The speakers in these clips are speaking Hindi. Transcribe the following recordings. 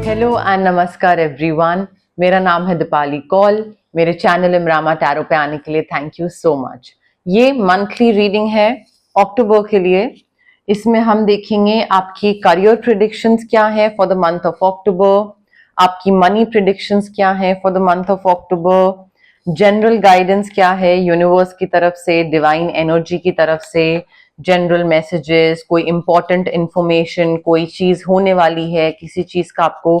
हेलो एंड नमस्कार एवरीवन। मेरा नाम है दीपाली कौल। मेरे चैनल इमरामा टैरो पे आने के लिए थैंक यू सो मच। ये मंथली रीडिंग है अक्टूबर के लिए। इसमें हम देखेंगे आपकी करियर प्रिडिक्शंस क्या है for the month of October, आपकी मनी प्रिडिक्शंस क्या है for the month of October, general guidance क्या है यूनिवर्स की तरफ से, डिवाइन एनर्जी की तरफ से, जनरल मैसेजेस, कोई इंपॉर्टेंट इंफॉर्मेशन, कोई चीज होने वाली है, किसी चीज का आपको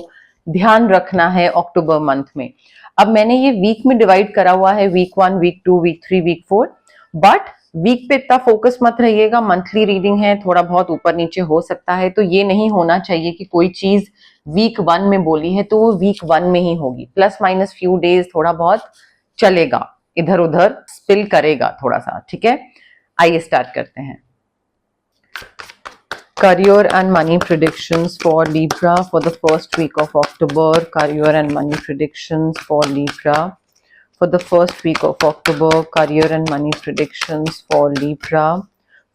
ध्यान रखना है अक्टूबर मंथ में। अब मैंने ये वीक में डिवाइड करा हुआ है, week 1, week 2, week 3, week 4, but week पे इतना फोकस मत रहिएगा। मंथली रीडिंग है, थोड़ा बहुत ऊपर नीचे हो सकता है, तो ये नहीं होना चाहिए कि कोई चीज वीक 1 में बोली है तो वो वीक 1 में ही होगी। प्लस माइनस फ्यू डेज थोड़ा बहुत चलेगा, इधर उधर स्पिल करेगा थोड़ा सा, ठीक है। आइए स्टार्ट करते हैं। Career and money predictions for Libra for the first week of October. Career and money predictions for Libra for the first week of October. Career and money predictions for Libra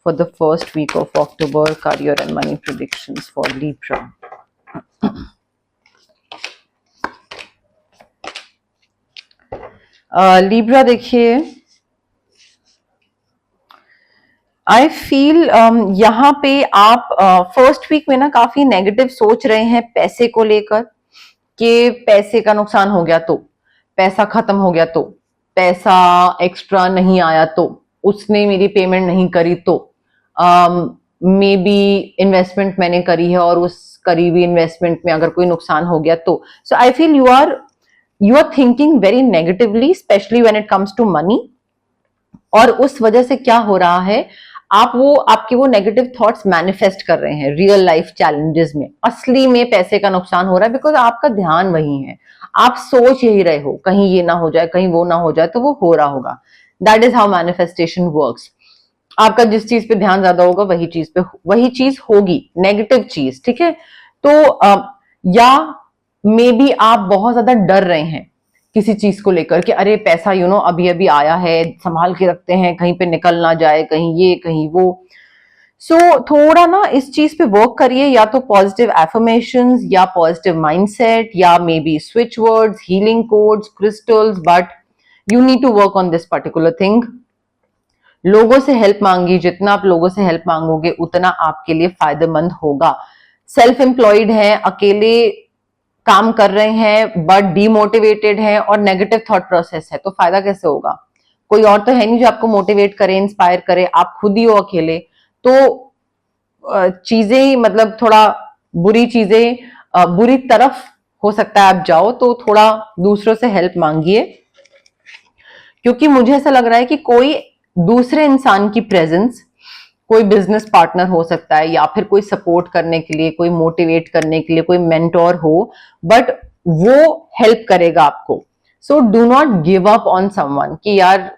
for the first week of October. Career and money predictions for Libra. Libra देखिए, आई फील यहाँ पे आप फर्स्ट वीक में ना काफी नेगेटिव सोच रहे हैं पैसे को लेकर, कि पैसे का नुकसान हो गया तो, पैसा खत्म हो गया तो, पैसा एक्स्ट्रा नहीं आया तो, उसने मेरी पेमेंट नहीं करी तो, मे बी इन्वेस्टमेंट मैंने करी है और उस करी हुई इन्वेस्टमेंट में अगर कोई नुकसान हो गया तो। So I feel you are thinking very negatively, specially when it comes to money. और उस वजह से क्या हो रहा है, आपके वो नेगेटिव थॉट्स मैनिफेस्ट कर रहे हैं रियल लाइफ चैलेंजेस में। असली में पैसे का नुकसान हो रहा है बिकॉज आपका ध्यान वही है, आप सोच यही रहे हो कहीं ये ना हो जाए, कहीं वो ना हो जाए, तो वो हो रहा होगा। That is how manifestation works. आपका जिस चीज पे ध्यान ज्यादा होगा वही चीज होगी, नेगेटिव चीज, ठीक है। तो या मे बी आप बहुत ज्यादा डर रहे हैं किसी चीज को लेकर कि अरे पैसा अभी अभी आया है, संभाल के रखते हैं, कहीं पे निकल ना जाए, कहीं ये कहीं वो। सो थोड़ा ना इस चीज पे वर्क करिए, या तो पॉजिटिव एफर्मेशंस या पॉजिटिव माइंडसेट या maybe switch words, healing codes, crystals, but you need to work on this particular thing. लोगों से हेल्प मांगिए, जितना आप लोगों से हेल्प मांगोगे उतना आपके लिए फायदेमंद होगा। सेल्फ एम्प्लॉयड है, अकेले काम कर रहे हैं बट डीमोटिवेटेड है और नेगेटिव थॉट प्रोसेस है, तो फायदा कैसे होगा? कोई और तो है नहीं जो आपको मोटिवेट करे, इंस्पायर करे, आप खुद ही हो अकेले। तो चीजें मतलब थोड़ा बुरी चीजें, बुरी तरफ हो सकता है आप जाओ, तो थोड़ा दूसरों से हेल्प मांगिए, क्योंकि मुझे ऐसा लग रहा है कि कोई दूसरे इंसान की प्रेजेंस, कोई बिजनेस पार्टनर हो सकता है या फिर कोई सपोर्ट करने के लिए, कोई मोटिवेट करने के लिए, कोई मेंटोर हो, बट वो हेल्प करेगा आपको। So do not give up on someone कि यार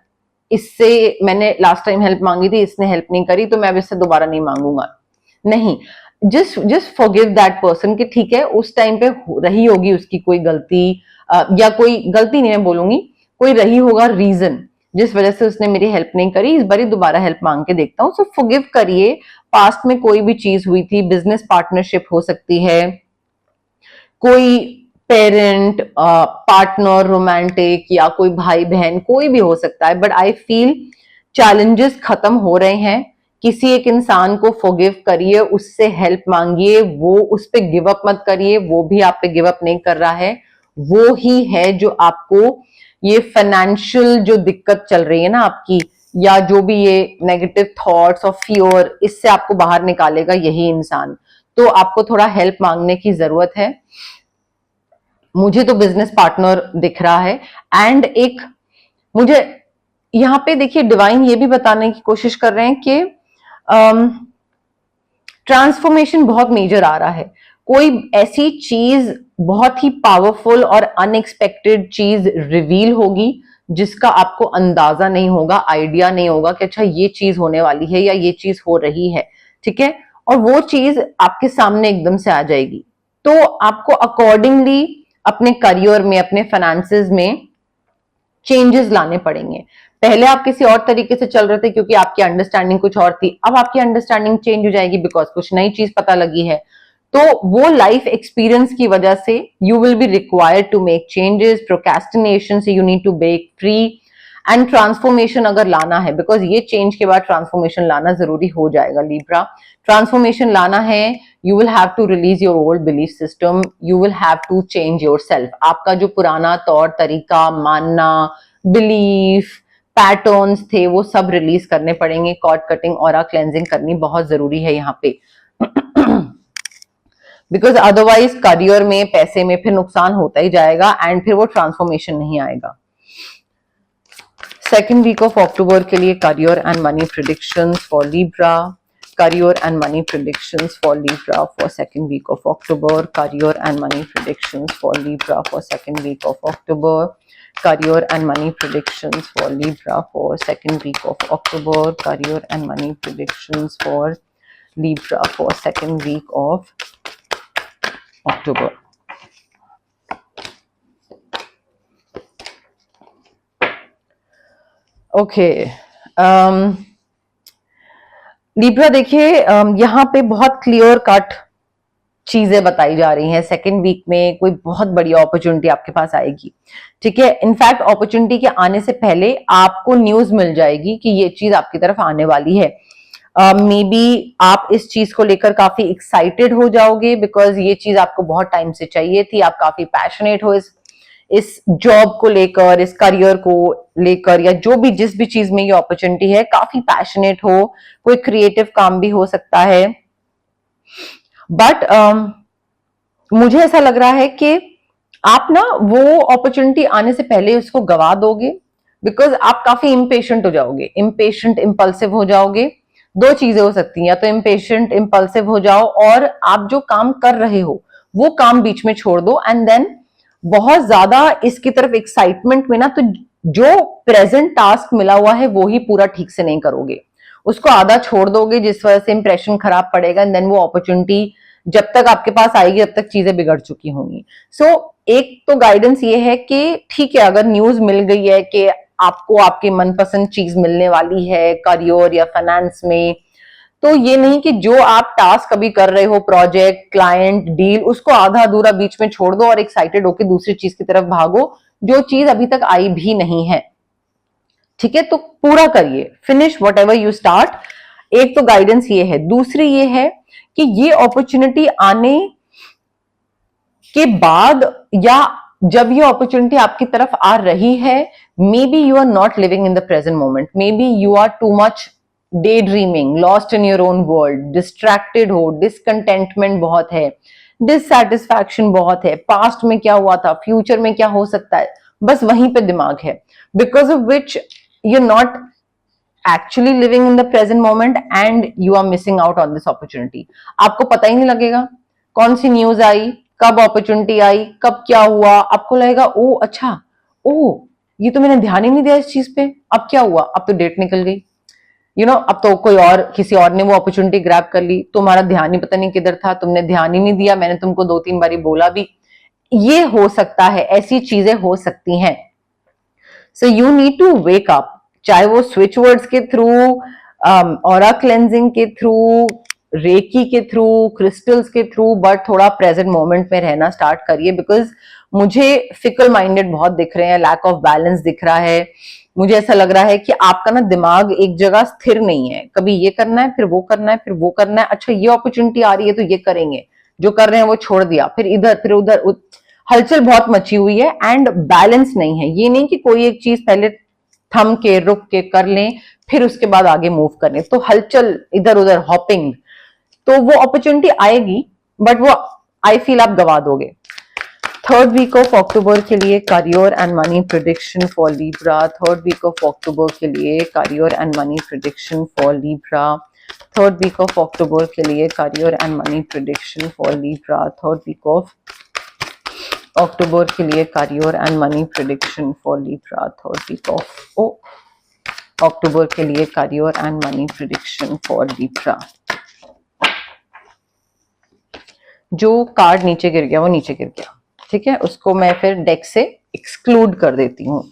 इससे मैंने लास्ट टाइम हेल्प मांगी थी, इसने हेल्प नहीं करी, तो मैं अब इससे दोबारा नहीं मांगूंगा। नहीं, जस्ट फॉरगिव दैट पर्सन कि ठीक है उस टाइम पे रही होगी उसकी कोई गलती, या कोई गलती नहीं मैं बोलूंगी, कोई रही होगा रीजन जिस वजह से उसने मेरी हेल्प नहीं करी, इस बारी दोबारा हेल्प मांग के देखता हूं। सो फॉरगिव करिए। पास्ट में कोई भी चीज हुई थी, बिजनेस पार्टनरशिप हो सकती है, कोई पेरेंट, पार्टनर, रोमांटिक, या कोई भाई बहन, कोई भी हो सकता है, बट आई फील चैलेंजेस खत्म हो रहे हैं। किसी एक इंसान को फॉरगिव करिए, उससे हेल्प मांगिए, वो उस पर गिव अप मत करिए, वो भी आप पे गिव अप नहीं कर रहा है। वो ही है जो आपको ये फाइनेंशियल जो दिक्कत चल रही है ना आपकी, या जो भी ये नेगेटिव थॉट्स और फियर, इससे आपको बाहर निकालेगा यही इंसान। तो आपको थोड़ा हेल्प मांगने की जरूरत है। मुझे तो बिजनेस पार्टनर दिख रहा है, एंड एक मुझे यहाँ पे देखिए डिवाइन ये भी बताने की कोशिश कर रहे हैं कि ट्रांसफॉर्मेशन बहुत मेजर आ रहा है। कोई ऐसी चीज बहुत ही पावरफुल और अनएक्सपेक्टेड चीज रिवील होगी जिसका आपको अंदाजा नहीं होगा, आइडिया नहीं होगा कि अच्छा ये चीज होने वाली है या ये चीज हो रही है, ठीक है। और वो चीज आपके सामने एकदम से आ जाएगी, तो आपको अकॉर्डिंगली अपने करियर में, अपने फाइनेंसेस में चेंजेस लाने पड़ेंगे। पहले आप किसी और तरीके से चल रहे थे क्योंकि आपकी अंडरस्टैंडिंग कुछ और थी, अब आपकी अंडरस्टैंडिंग चेंज हो जाएगी बिकॉज कुछ नई चीज पता लगी है। तो वो लाइफ एक्सपीरियंस की वजह से you will be required to make changes, procrastination से you need to break free, and transformation अगर लाना है, बिकॉज ये चेंज के बाद ट्रांसफॉर्मेशन लाना जरूरी हो जाएगा लिब्रा। ट्रांसफॉर्मेशन लाना है, you will have to release your old belief system, you will have to change yourself. आपका जो पुराना तौर तरीका, मानना, बिलीफ, पैटर्न्स थे, वो सब रिलीज करने पड़ेंगे। कॉर्ड कटिंग, ऑरा क्लेंजिंग करनी बहुत जरूरी है यहाँ पे बिकॉज अदरवाइज करियर में, पैसे में फिर नुकसान होता ही जाएगा एंड फिर वो ट्रांसफॉर्मेशन नहीं आएगा। सेकेंड वीक ऑफ अक्टूबर के लिए career and money predictions for Libra, career and money predictions for Libra for second week of October, career and money predictions for Libra for second week of October, career and money predictions for Libra for second week of October, career and money predictions for Libra for second week of October. Okay, Libra देखिए, यहाँ पे बहुत क्लियर कट चीजें बताई जा रही हैं। सेकेंड वीक में कोई बहुत बड़ी अपॉर्चुनिटी आपके पास आएगी, ठीक है। इनफैक्ट अपॉर्चुनिटी के आने से पहले आपको न्यूज मिल जाएगी कि ये चीज आपकी तरफ आने वाली है। मे बी आप इस चीज को लेकर काफी एक्साइटेड हो जाओगे, बिकॉज ये चीज आपको बहुत टाइम से चाहिए थी। आप काफी पैशनेट हो इस जॉब को लेकर, इस करियर को लेकर, या जो भी जिस भी चीज में ये अपॉर्चुनिटी है, काफी पैशनेट हो। कोई क्रिएटिव काम भी हो सकता है, बट मुझे ऐसा लग रहा है कि आप ना वो अपॉर्चुनिटी आने से पहले उसको गवा दोगे, बिकॉज आप काफी इम्पेशेंट हो जाओगे, इम्पेशेंट इंपल्सिव हो जाओगे। दो चीजें हो सकती हैं, या तो इम्पेशेंट इंपल्सिव हो जाओ और आप जो काम कर रहे हो वो काम बीच में छोड़ दो, एंड देन बहुत ज्यादा इसकी तरफ एक्साइटमेंट में ना, तो जो प्रेजेंट टास्क मिला हुआ है वो ही पूरा ठीक से नहीं करोगे, उसको आधा छोड़ दोगे, जिस वजह से इंप्रेशन खराब पड़ेगा, एंड देन वो अपॉर्चुनिटी जब तक आपके पास आएगी तब तक चीजें बिगड़ चुकी होंगी। सो एक तो गाइडेंस ये है कि ठीक है, अगर न्यूज मिल गई है कि आपको आपकी मनपसंद चीज मिलने वाली है करियर या फाइनेंस में, तो ये नहीं कि जो आप टास्क अभी कर रहे हो, प्रोजेक्ट, क्लाइंट, डील, उसको आधा अधूरा बीच में छोड़ दो और एक्साइटेड होकर दूसरी चीज की तरफ भागो, जो चीज अभी तक आई भी नहीं है, ठीक है। तो पूरा करिए, finish what ever you start. एक तो गाइडेंस ये है। दूसरी ये है कि ये अपॉर्चुनिटी आने के बाद या जब ये अपॉर्चुनिटी आपकी तरफ आ रही है, maybe you are not living in the present moment, maybe you are too much daydreaming, lost in your own world, distracted हो, डिसकंटेंटमेंट बहुत है, डिससैटिस्फैक्शन बहुत है, पास्ट में क्या हुआ था, फ्यूचर में क्या हो सकता है, बस वहीं पे दिमाग है, because of which you not actually living in the present moment and you are missing out on this opportunity। आपको पता ही नहीं लगेगा कौन सी न्यूज आई, कब अपॉर्चुनिटी आई, कब क्या हुआ, आपको लगेगा ओ अच्छा, ओ ये तो मैंने ध्यान ही नहीं दिया इस चीज पे, अब क्या हुआ, अब तो डेट निकल गई, अब तो कोई और, किसी और ने वो अपॉर्चुनिटी ग्रैब कर ली, तुम्हारा ध्यान ही पता नहीं किधर था, तुमने ध्यान ही नहीं दिया, मैंने तुमको 2-3 बारी बोला भी। ये हो सकता है, ऐसी चीजें हो सकती हैं। So you need to wake up, चाहे वो स्विच वर्ड्स के थ्रू, ऑरा क्लेंजिंग के थ्रू, रेकी के थ्रू, क्रिस्टल्स के थ्रू, बट थोड़ा प्रेजेंट मोमेंट में रहना स्टार्ट करिए, बिकॉज मुझे फिकल माइंडेड बहुत दिख रहे हैं, लैक ऑफ बैलेंस दिख रहा है। मुझे ऐसा लग रहा है कि आपका ना दिमाग एक जगह स्थिर नहीं है, कभी ये करना है, फिर वो करना है, फिर वो करना है, अच्छा ये अपॉर्चुनिटी आ रही है तो ये करेंगे, जो कर रहे हैं वो छोड़ दिया, फिर इधर फिर उधर, हलचल बहुत मची हुई है एंड बैलेंस नहीं है। ये नहीं कि कोई एक चीज पहले थम के रुक के कर लें फिर उसके बाद आगे मूव करें, तो हलचल इधर उधर हॉपिंग, तो वो अपॉर्चुनिटी आएगी बट वो आई फील आप गवा दोगे। थर्ड वीक ऑफ अक्टूबर के लिए career and money prediction for Libra, third week of October के लिए career and money prediction for Libra, third week of October के लिए career and money prediction for Libra, third week of October के लिए career and money prediction for Libra, third week of October के लिए career and money prediction for Libra. जो कार्ड नीचे गिर गया वो नीचे गिर गया, ठीक है, उसको मैं फिर डेक से एक्सक्लूड कर देती हूँ।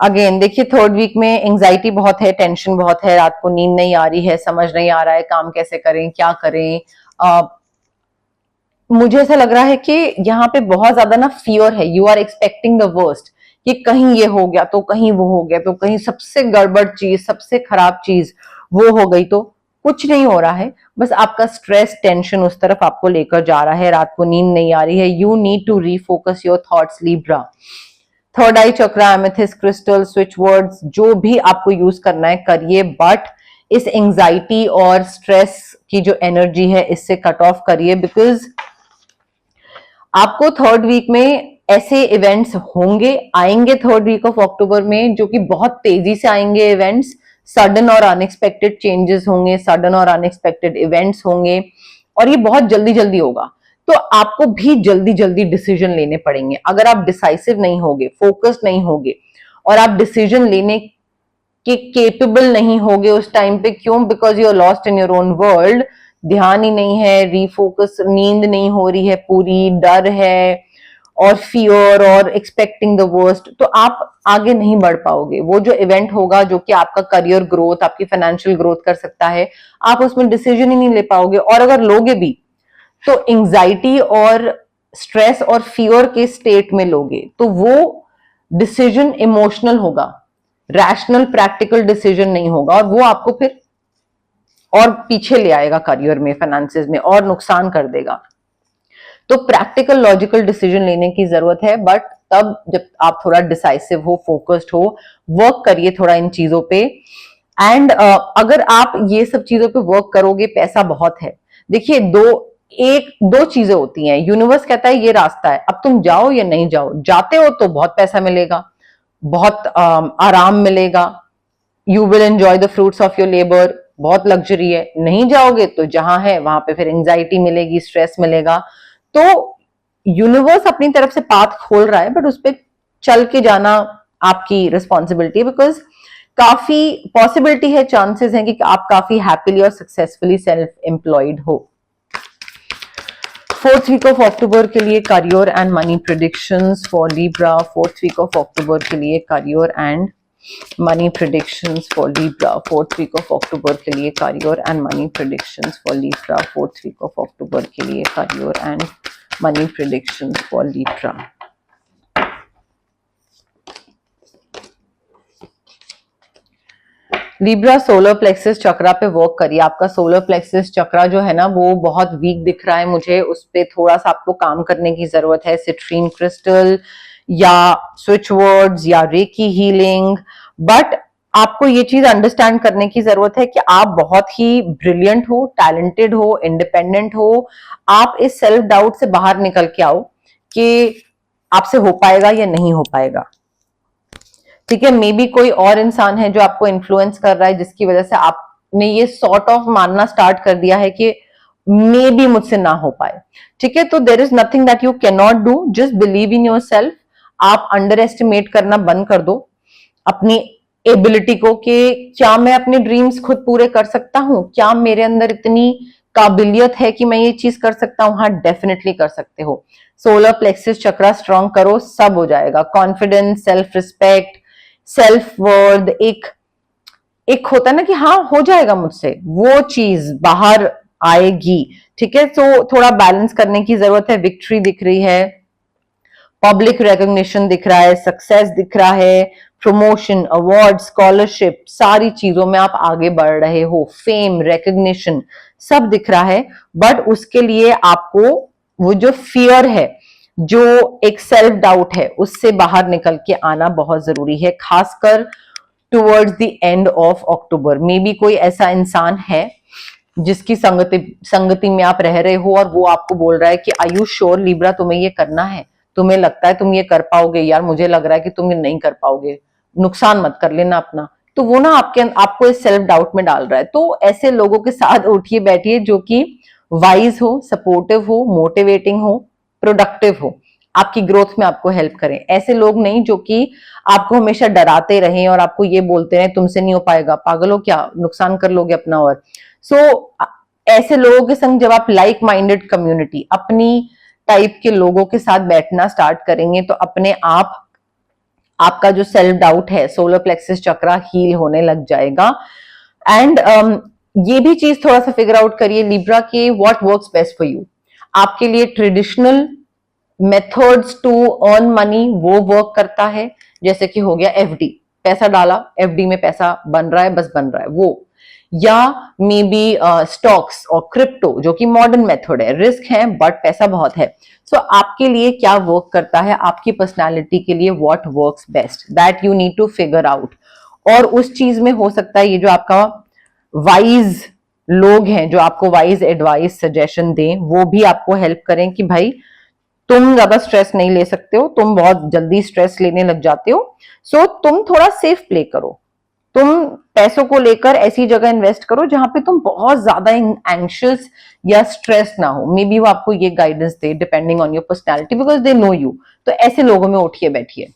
अगेन देखिए, थर्ड वीक में एंजाइटी बहुत है, टेंशन बहुत है, रात को नींद नहीं आ रही है, समझ नहीं आ रहा है काम कैसे करें, क्या करें, मुझे ऐसा लग रहा है कि यहाँ पे बहुत ज्यादा ना फियर है, you are expecting the worst, कि कहीं ये हो गया तो कहीं वो हो गया तो कहीं सबसे गड़बड़ चीज, सबसे खराब चीज वो हो गई। तो कुछ नहीं हो रहा है, बस आपका स्ट्रेस टेंशन उस तरफ आपको लेकर जा रहा है, रात को नींद नहीं आ रही है। You need to refocus your thoughts Libra. Third eye chakra, amethyst crystal, switch words, जो भी आपको यूज करना है करिए, बट इस एंजाइटी और स्ट्रेस की जो एनर्जी है इससे कट ऑफ करिए, बिकॉज आपको थर्ड वीक में ऐसे इवेंट्स होंगे, आएंगे थर्ड वीक ऑफ अक्टूबर में, जो कि बहुत तेजी से आएंगे इवेंट्स, सडन और अनएक्सपेक्टेड चेंजेस होंगे, सडन और अनएक्सपेक्टेड इवेंट्स होंगे, और ये बहुत जल्दी जल्दी होगा। तो आपको भी जल्दी जल्दी डिसीजन लेने पड़ेंगे। अगर आप डिसाइसिव नहीं होगे, फोकस नहीं होगे, और आप डिसीजन लेने के केपेबल नहीं होगे उस टाइम पे, क्यों? Because you are lost in your own world, ध्यान ही नहीं है, रीफोकस, नींद नहीं हो रही है पूरी, डर है और फियर और एक्सपेक्टिंग द वर्स्ट, तो आप आगे नहीं बढ़ पाओगे। वो जो इवेंट होगा जो कि आपका करियर ग्रोथ, आपकी फाइनेंशियल ग्रोथ कर सकता है, आप उसमें डिसीजन ही नहीं ले पाओगे, और अगर लोगे भी तो एंजाइटी और स्ट्रेस और फियर के स्टेट में लोगे, तो वो डिसीजन इमोशनल होगा, रैशनल प्रैक्टिकल डिसीजन नहीं होगा, और वो आपको फिर और पीछे ले आएगा करियर में, फाइनेंसेस में, और नुकसान कर देगा। तो प्रैक्टिकल लॉजिकल डिसीजन लेने की जरूरत है, बट तब जब आप थोड़ा डिसाइसिव हो, फोकस्ड हो, वर्क करिए थोड़ा इन चीजों पे। एंड अगर आप ये सब चीजों पे वर्क करोगे, पैसा बहुत है। देखिए, दो चीजें होती हैं, यूनिवर्स कहता है ये रास्ता है, अब तुम जाओ या नहीं जाओ। जाते हो तो बहुत पैसा मिलेगा, बहुत आराम मिलेगा, you will enjoy the fruits of your labour, बहुत लग्जरी है। नहीं जाओगे तो जहां है वहां पे फिर एंजाइटी मिलेगी, स्ट्रेस मिलेगा। तो यूनिवर्स अपनी तरफ से पाथ खोल रहा है, बट उस पर चल के जाना आपकी रिस्पॉन्सिबिलिटी है, बिकॉज काफी पॉसिबिलिटी है, चांसेस हैं कि आप काफी हैप्पीली और सक्सेसफुली सेल्फ एम्प्लॉयड हो। फोर्थ वीक ऑफ अक्टूबर के लिए career and money predictions for Libra. Fourth week of October के लिए career and money predictions for Libra. Fourth week of October के लिए career and money predictions for Libra. Fourth week of October के लिए career and money predictions for Libra. Libra, solar plexus chakra पे वर्क करिए। आपका सोलर प्लेक्सस चक्रा जो है ना, वो बहुत वीक दिख रहा है मुझे, उस पे थोड़ा सा आपको काम करने की जरूरत है। सिट्रीन क्रिस्टल या स्विच वर्ड्स या रेकी हीलिंग, बट आपको ये चीज अंडरस्टैंड करने की जरूरत है कि आप बहुत ही ब्रिलियंट हो, टैलेंटेड हो, इंडिपेंडेंट हो। आप इस सेल्फ डाउट से बाहर निकल के आओ कि आपसे हो पाएगा या नहीं हो पाएगा। ठीक है, मे बी कोई और इंसान है जो आपको इन्फ्लुएंस कर रहा है, जिसकी वजह से आपने ये सॉर्ट ऑफ मानना स्टार्ट कर दिया है कि मे बी मुझसे ना हो पाए। ठीक है, तो there is nothing that you can not do, just believe in your self. आप अंडर एस्टिमेट करना बंद कर दो अपनी एबिलिटी को, कि क्या मैं अपने ड्रीम्स खुद पूरे कर सकता हूं, क्या मेरे अंदर इतनी काबिलियत है कि मैं ये चीज कर सकता हूं। हाँ, डेफिनेटली कर सकते हो। सोलर प्लेक्सस चक्रा स्ट्रॉन्ग करो, सब हो जाएगा। Confidence, self respect, self worth, एक होता है ना कि हाँ हो जाएगा मुझसे, वो चीज बाहर आएगी। ठीक है, तो थोड़ा बैलेंस करने की जरूरत है। विक्ट्री दिख रही है, पब्लिक रिकॉग्निशन दिख रहा है, सक्सेस दिख रहा है, प्रमोशन, अवार्ड, स्कॉलरशिप, सारी चीजों में आप आगे बढ़ रहे हो। फेम, रिकॉग्निशन, सब दिख रहा है, बट उसके लिए आपको वो जो फियर है, जो एक सेल्फ डाउट है, उससे बाहर निकल के आना बहुत जरूरी है, खासकर towards the end of October. May be कोई ऐसा इंसान है जिसकी संगति में आप रह रहे हो, और वो आपको बोल रहा है कि आर यू श्योर लिब्रा, तुम्हें ये करना है, तुम्हें लगता है तुम ये कर पाओगे? यार मुझे लग रहा है कि तुम ये नहीं कर पाओगे, नुकसान मत कर लेना अपना। तो वो ना आपको इस सेल्फ डाउट में डाल रहा है। तो ऐसे लोगों के साथ उठिए बैठिए जो कि वाइज हो, सपोर्टिव हो, मोटिवेटिंग हो, प्रोडक्टिव हो, आपकी ग्रोथ में आपको हेल्प करें। ऐसे लोग नहीं जो कि आपको हमेशा डराते रहें और आपको ये बोलते रहें तुमसे नहीं हो पाएगा, पागल हो क्या, नुकसान कर लोगे अपना। और ऐसे लोगों के संग जब आप लाइक माइंडेड कम्युनिटी, अपनी टाइप के लोगों के साथ बैठना स्टार्ट करेंगे, तो अपने आप आपका जो सेल्फ डाउट है, सोलर प्लेक्सस चक्रा हील होने लग जाएगा। एंड ये भी चीज थोड़ा सा फिगर आउट करिए लिब्रा के, what works best for you. आपके लिए traditional methods to earn money वो वर्क करता है, जैसे कि हो गया एफडी, पैसा डाला एफडी में पैसा बन रहा है, बस बन रहा है वो, या मे बी स्टॉक्स और क्रिप्टो जो कि मॉडर्न मेथड है, रिस्क है बट पैसा बहुत है। सो आपके लिए क्या वर्क करता है, आपकी पर्सनालिटी के लिए what works best, that you need to figure out. और उस चीज में हो सकता है ये जो आपका वाइज लोग हैं जो आपको वाइज एडवाइस सजेशन दें, वो भी आपको हेल्प करें कि भाई तुम ज्यादा स्ट्रेस नहीं ले सकते हो, तुम बहुत जल्दी स्ट्रेस लेने लग जाते हो, सो तुम थोड़ा सेफ प्ले करो, तुम पैसों को लेकर ऐसी जगह इन्वेस्ट करो जहां पे तुम बहुत ज्यादा एंशियस या स्ट्रेस ना हो। मे बी वो आपको ये guidance they depending on your personality, because they know you. तो ऐसे लोगों में उठिए बैठिए।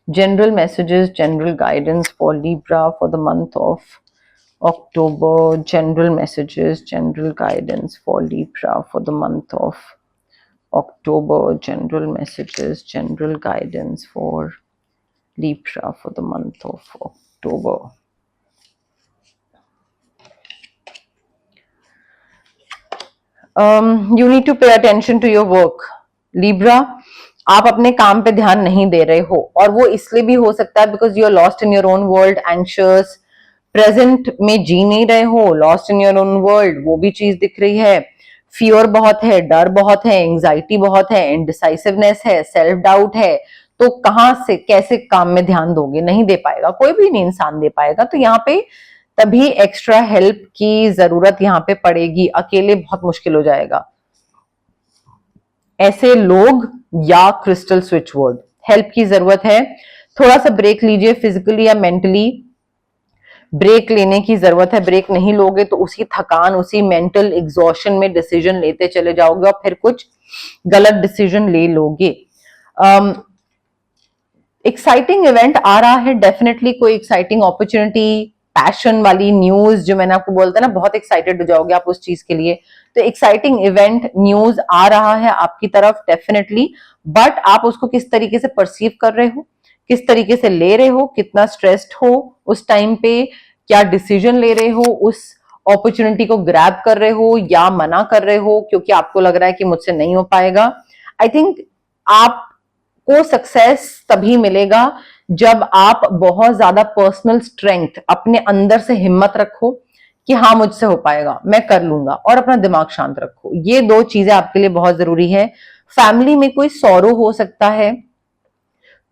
General messages, general guidance for Libra for the month of October, general messages, general guidance for Libra for the month of October, general messages, general guidance for Libra for the month of October. You need to pay attention to your work. Libra, आप अपने काम पे ध्यान नहीं दे रहे हो, और वो इसलिए भी हो सकता है because you are lost in your own world, anxious, present में जी नहीं रहे हो, lost in your own world, वो भी चीज दिख रही है। फियर बहुत है, डर बहुत है, एंजाइटी बहुत है, इनडिसाइसिवनेस है, सेल्फ डाउट है। तो कहां से कैसे काम में ध्यान दोगे, नहीं दे पाएगा, कोई भी नहीं इंसान दे पाएगा। तो यहाँ पे तभी एक्स्ट्रा हेल्प की जरूरत यहाँ पे पड़ेगी, अकेले बहुत मुश्किल हो जाएगा। ऐसे लोग या क्रिस्टल स्विच वर्ड, हेल्प की जरूरत है। थोड़ा सा ब्रेक लीजिए, फिजिकली या मेंटली ब्रेक लेने की जरूरत है। ब्रेक नहीं लोगे तो उसी थकान, उसी मेंटल एग्जॉशन में डिसीजन लेते चले जाओगे और फिर कुछ गलत डिसीजन ले लोगे। एक्साइटिंग इवेंट आ रहा है, डेफिनेटली कोई एक्साइटिंग अपॉर्चुनिटी, पैशन वाली न्यूज, जो मैंने आपको बोलता है ना, बहुत एक्साइटेड हो जाओगे आप उस चीज के लिए। तो एक्साइटिंग इवेंट न्यूज आ रहा है आपकी तरफ डेफिनेटली, बट आप उसको किस तरीके से परसीव कर रहे हो, किस तरीके से ले रहे हो, कितना स्ट्रेस्ड हो उस टाइम पे, क्या डिसीजन ले रहे हो, उस अपॉर्चुनिटी को ग्रैब कर रहे हो या मना कर रहे हो क्योंकि आपको लग रहा है कि मुझसे नहीं हो पाएगा। आई थिंक आपको सक्सेस तभी मिलेगा जब आप बहुत ज्यादा पर्सनल स्ट्रेंथ, अपने अंदर से हिम्मत रखो कि हाँ मुझसे हो पाएगा, मैं कर लूंगा, और अपना दिमाग शांत रखो। ये दो चीजें आपके लिए बहुत जरूरी है। फैमिली में कोई सौरो हो सकता है,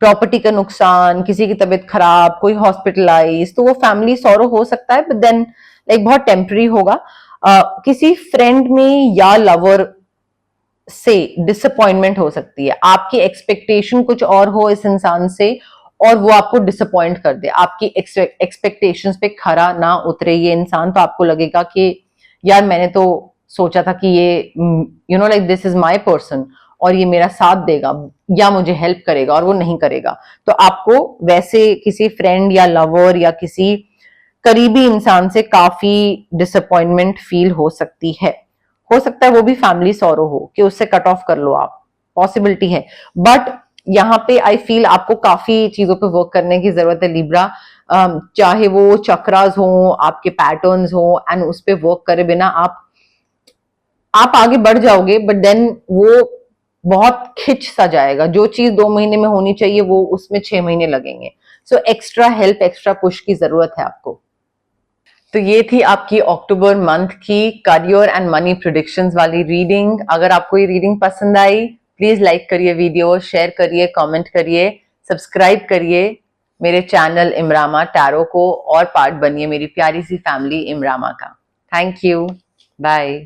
प्रॉपर्टी का नुकसान, किसी की तबीयत खराब, कोई हॉस्पिटलाइज, तो वो फैमिली सौरो हो सकता है, बट देन लाइक बहुत टेम्पररी होगा। किसी फ्रेंड में या लवर से डिसअपॉइंटमेंट हो सकती है, आपकी एक्सपेक्टेशन कुछ और हो इस इंसान से और वो आपको डिसअपॉइंट कर दे, आपकी एक्सपेक्टेशंस पे खरा ना उतरे ये इंसान, तो आपको लगेगा कि यार मैंने तो सोचा था कि ये you know like this is my person और ये मेरा साथ देगा या मुझे हेल्प करेगा, और वो नहीं करेगा। तो आपको वैसे किसी फ्रेंड या लवर या किसी करीबी इंसान से काफी डिसअपॉइंटमेंट फील हो सकती है। हो सकता है वो भी फैमिली सॉरो हो कि उससे कट ऑफ कर लो आप, पॉसिबिलिटी है। बट यहाँ पे आई फील आपको काफी चीजों पे वर्क करने की जरूरत है लिब्रा, चाहे वो चक्रास हो, आपके पैटर्न्स हो, एंड उस पे वर्क करे बिना आप आगे बढ़ जाओगे, बट देन वो बहुत खिंच सा जाएगा। जो चीज 2 महीने में होनी चाहिए वो उसमें 6 महीने लगेंगे। So extra help, extra push की जरूरत है आपको। तो ये थी आपकी अक्टूबर मंथ की करियर एंड मनी प्रेडिक्शंस वाली रीडिंग। अगर आपको ये रीडिंग पसंद आई, प्लीज लाइक करिए वीडियो, शेयर करिए, कमेंट करिए, सब्सक्राइब करिए मेरे चैनल इमरामा टैरो को, और पार्ट बनिए मेरी प्यारी सी फैमिली इमरामा का। Thank you, bye.